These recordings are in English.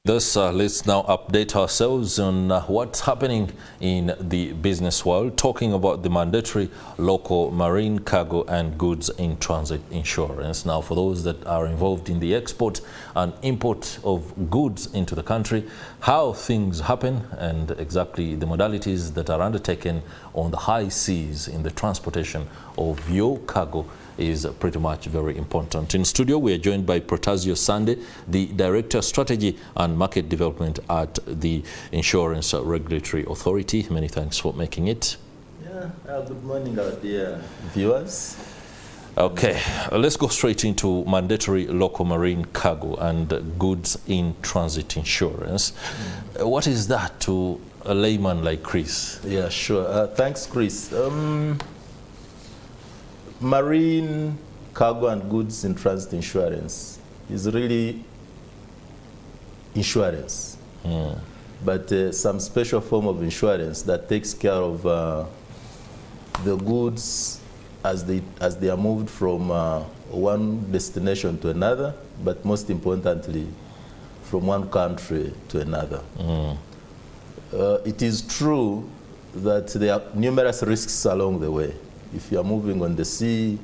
Thus, let's now update ourselves on what's happening in the business world, talking about the mandatory local marine cargo and goods in transit insurance. Now, for those that are involved in the export and import of goods into the country, how things happen and exactly the modalities that are undertaken on the high seas in the transportation of your cargo is pretty much very important. In studio, we are joined by Protasio Sande, the Director Strategy and Market Development at the Insurance Regulatory Authority. Many thanks for making it. Yeah, good morning, our dear viewers. Okay, let's go straight into mandatory local marine cargo and goods in transit insurance. What is that to a layman like Chris? Yeah, sure. Thanks, Chris. Marine cargo and goods in transit insurance is really insurance, but some special form of insurance that takes care of the goods as they are moved from one destination to another, but most importantly, from one country to another. It is true that there are numerous risks along the way. If you are moving on the sea,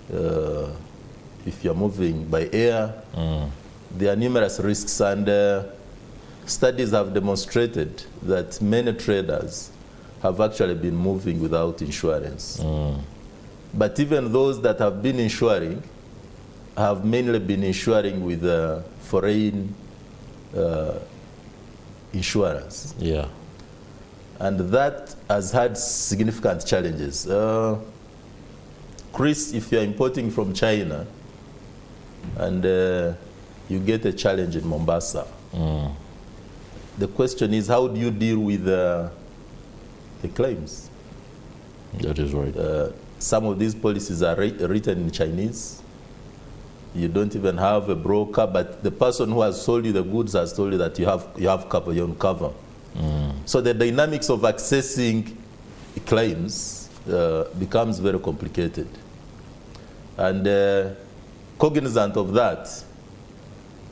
if you are moving by air, there are numerous risks, and studies have demonstrated that many traders have actually been moving without insurance. But even those that have been insuring have mainly been insuring with foreign insurance. Yeah. And that has had significant challenges. Chris, if you're importing from China and you get a challenge in Mombasa, the question is, how do you deal with the claims? That is right. Some of these policies are written in Chinese. You don't even have a broker, but the person who has sold you the goods has told you that you have cover, your own cover. So the dynamics of accessing claims becomes very complicated. And cognizant of that,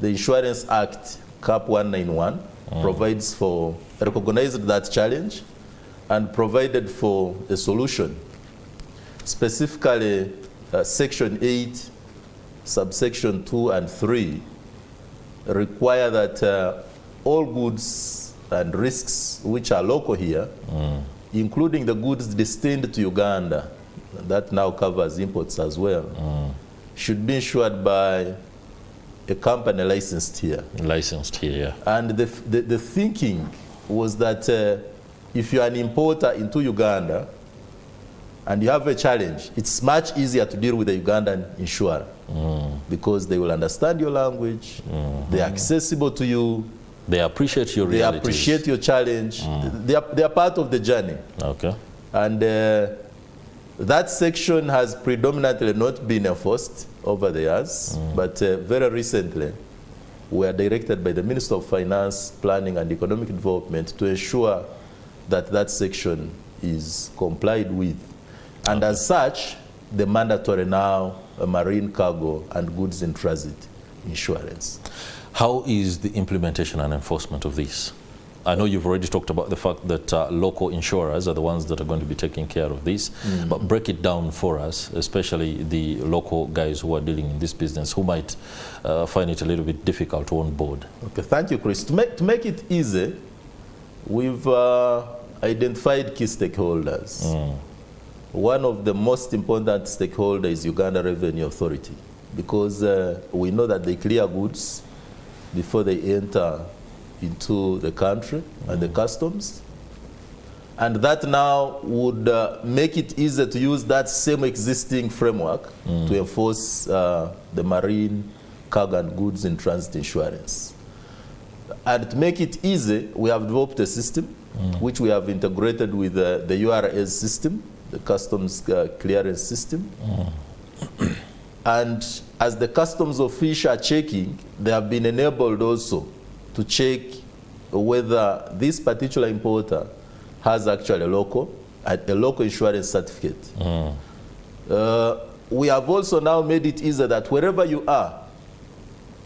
the Insurance Act, Cap 191, provides for, recognized that challenge and provided for a solution. Specifically, Section 8, subsection 2 and 3 require that all goods and risks which are local here, including the goods destined to Uganda, that now covers imports as well, should be insured by a company licensed here. Licensed here, yeah. And the thinking was that if you're an importer into Uganda and you have a challenge, it's much easier to deal with a Ugandan insurer because they will understand your language, they're accessible to you, they appreciate your realities. They appreciate your challenge. They are part of the journey. Okay. And that section has predominantly not been enforced over the years, but very recently we are directed by the Minister of Finance, Planning and Economic Development to ensure that that section is complied with. And as such, the mandatory now marine cargo and goods in transit insurance. How is the implementation and enforcement of this? I know you've already talked about the fact that local insurers are the ones that are going to be taking care of this, but break it down for us, especially the local guys who are dealing in this business, who might find it a little bit difficult to onboard. Okay, thank you, Chris. To make it easy, we've identified key stakeholders. One of the most important stakeholders is Uganda Revenue Authority, because we know that they clear goods before they enter into the country and the customs. And that now would make it easier to use that same existing framework to enforce the marine cargo and goods in transit insurance. And to make it easy, we have developed a system which we have integrated with the URS system, the customs clearance system. And as the customs officials are checking, they have been enabled also to check whether this particular importer has actually a local insurance certificate. We have also now made it easier that wherever you are,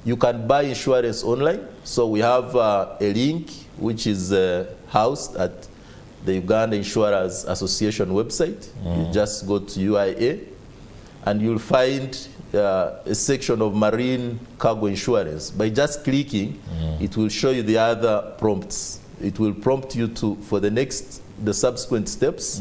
You can buy insurance online. So we have a link which is housed at the Uganda Insurers Association website. You just go to UIA and you'll find a section of marine cargo insurance. By just clicking, it will show you the other prompts. It will prompt you for the subsequent steps,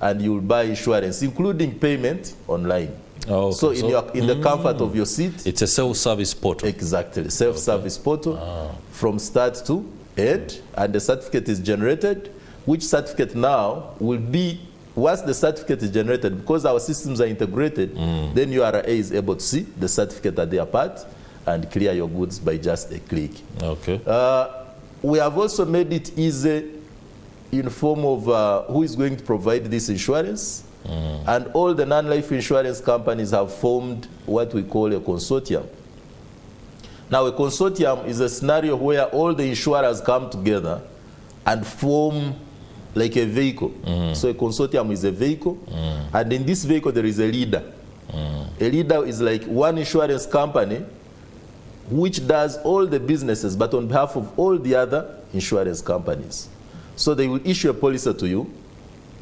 and you'll buy insurance, including payment online. Oh, okay. So in the comfort of your seat. It's a self-service portal. Exactly, self-service portal from start to end, and the certificate is generated, which certificate now will be, once the certificate is generated, because our systems are integrated, then URA is able to see the certificate at their part and clear your goods by just a click. Okay. We have also made it easy in the form of who is going to provide this insurance. And all the non-life insurance companies have formed what we call a consortium. Now, a consortium is a scenario where all the insurers come together and form like a vehicle. So a consortium is a vehicle, and in this vehicle there is a leader. A leader is like one insurance company which does all the businesses, but on behalf of all the other insurance companies. So they will issue a policy to you.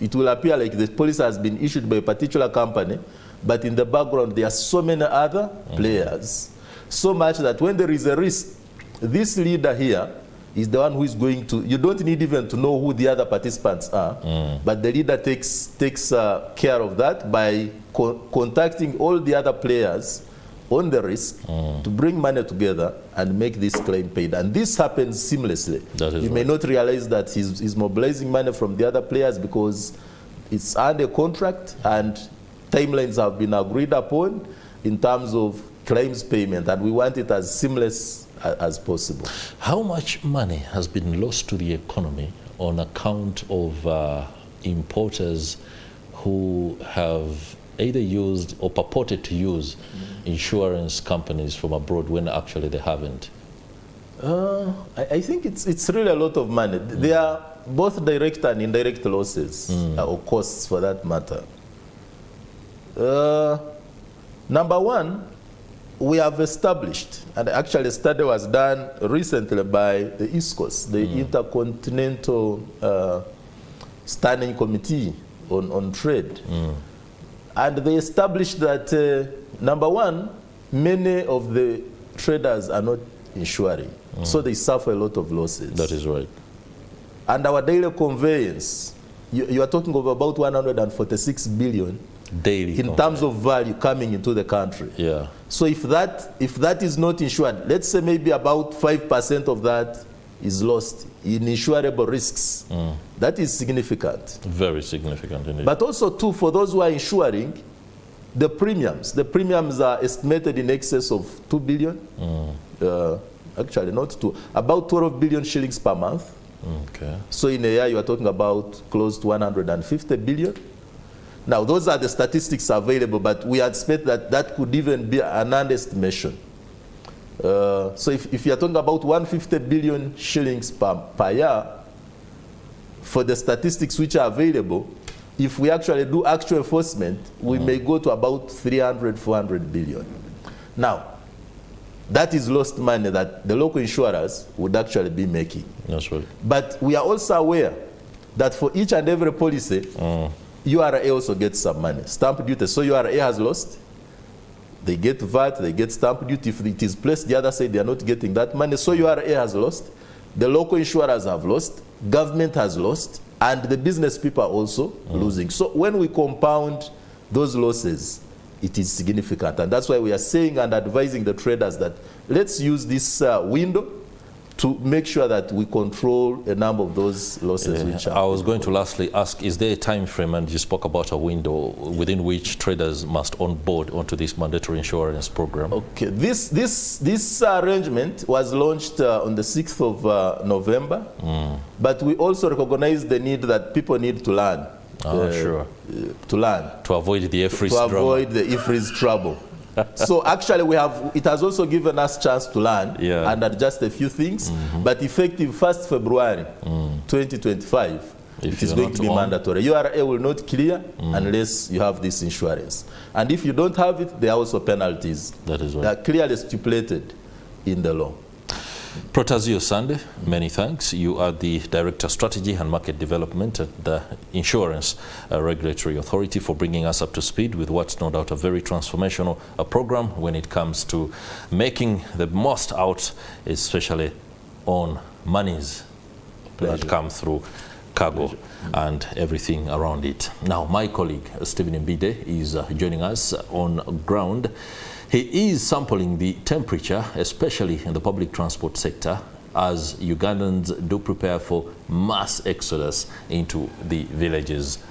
It will appear like the policy has been issued by a particular company, but in the background there are so many other players. So much that when there is a risk, this leader here is the one who is going to, you don't need even to know who the other participants are, but the leader takes care of that by contacting all the other players on the risk to bring money together and make this claim paid. And this happens seamlessly. You may not realize that he's mobilizing money from the other players because it's under contract and timelines have been agreed upon in terms of claims payment, and we want it as seamless as possible. How much money has been lost to the economy on account of importers who have either used or purported to use insurance companies from abroad when actually they haven't? I think it's really a lot of money. There are both direct and indirect losses, or costs for that matter. Number one, we have established, and actually a study was done recently by the East Coast, the Intercontinental Standing Committee on Trade. And they established that, number one, many of the traders are not insuring. So they suffer a lot of losses. That is right. And our daily conveyance, you are talking of about 146 billion daily in terms of value coming into the country. Yeah. So if that is not insured, let's say maybe about 5% of that is lost in insurable risks. That is significant. Very significant indeed. But also too, for those who are insuring, the premiums are estimated in excess of 2 billion. Actually not 2, about 12 billion shillings per month. Okay. So in a year you are talking about close to 150 billion. Now those are the statistics available, but we anticipate that that could even be an underestimation. So if you are talking about 150 billion shillings per year, for the statistics which are available, if we actually do actual enforcement, we may go to about 300, 400 billion. Now, that is lost money that the local insurers would actually be making. That's right. But we are also aware that for each and every policy, URA also gets some money. Stamp duty. So URA has lost. They get VAT, they get stamp duty. If it is placed the other side, they are not getting that money. So URA has lost. The local insurers have lost. Government has lost. And the business people are also losing. So when we compound those losses, it is significant. And that's why we are saying and advising the traders that let's use this window to make sure that we control a number of those losses. Which are I was going to lastly ask, is there a time frame, and you spoke about a window within which traders must onboard onto this mandatory insurance program? Okay, this arrangement was launched on the 6th of November, but we also recognize the need that people need to learn. Sure. To learn. To avoid the IFRIS drama. To avoid the IFRIS trouble. So actually it has also given us chance to learn and adjust a few things, but effective 1st February 2025, it is going to be mandatory. URA will not clear unless you have this insurance. And if you don't have it, there are also penalties. That is right. They are clearly stipulated. in the law. Protazio Sande, many thanks. You are the Director Strategy and Market Development at the Insurance Regulatory Authority, for bringing us up to speed with what's no doubt a very transformational program when it comes to making the most out, especially on monies that come through cargo and everything around it. Now, my colleague Stephen Mbide is joining us on ground. He is sampling the temperature, especially in the public transport sector, as Ugandans do prepare for mass exodus into the villages